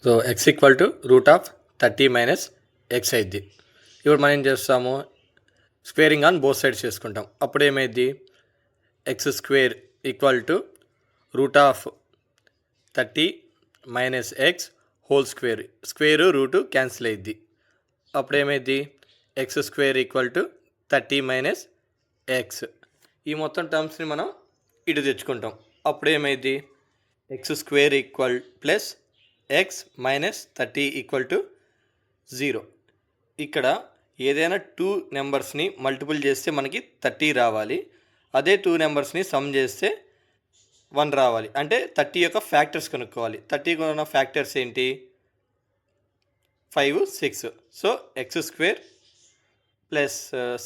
So X equal to √30 minus X అయింది. ఇప్పుడు మనం ఏం చేస్తాము, స్క్వేరింగ్ ఆన్ బోత్ సైడ్స్ చేసుకుంటాం. అప్పుడు ఏమైంది, x square equal to √30 minus x whole square, square root cancel అయ్యిద్ది. అప్పుడు ఏమైంది, x square equal to 30 minus x. ఈ మొత్తం టర్మ్స్ని మనం ఇటు తెచ్చుకుంటాం. అప్పుడు ఏమైంది, x square equal plus x minus 30 equal to 0. ఇక్కడ ఏదైనా 2 నెంబర్స్ని మల్టిపుల్ చేస్తే మనకి 30 రావాలి. అదే 2 నెంబర్స్ని సమ్ చేస్తే 1 రావాలి. అంటే 30 యొక్క ఫ్యాక్టర్స్ కనుక్కోవాలి. 30 ఉన్న ఫ్యాక్టర్స్ ఏంటి, 5, 6. So X square plus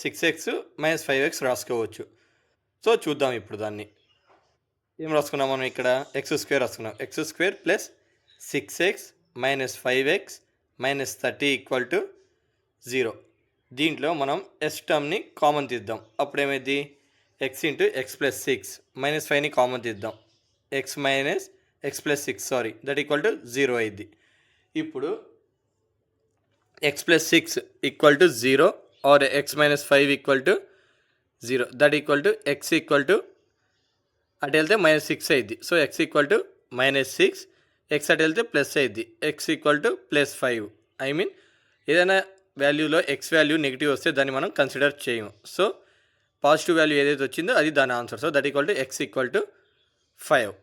6x minus 5x రాసుకోవచ్చు. సో చూద్దాం ఇప్పుడు దాన్ని. ఏం రాసుకున్నాం మనం ఇక్కడ, ఎక్స్ స్క్వేర్ రాసుకున్నాం. X square plus 6x minus 5x minus 30 equal to 0. దీంట్లో మనం ఎస్ టర్మ్ని కామన్ తీద్దాం. అప్పుడు ఏమైంది, x into x plus 6 minus 5ని కామన్ తీద్దాం. X minus x plus 6 that equal to 0 అయింది. ఇప్పుడు x plus 6 equal to 0 or x minus 5 equal to 0 that equal to x equal to అటు వెళ్తే -6 అయింది. So X equal to -6, X అటు వెళ్తే plus అయింది. X equal to +5. I mean ఏదైనా వాల్యూలో X value negative వస్తే దాన్ని మనం కన్సిడర్ చేయము. సో పాజిటివ్ వాల్యూ ఏదైతే వచ్చిందో అది దాని answer. So that equal to x equal to 5.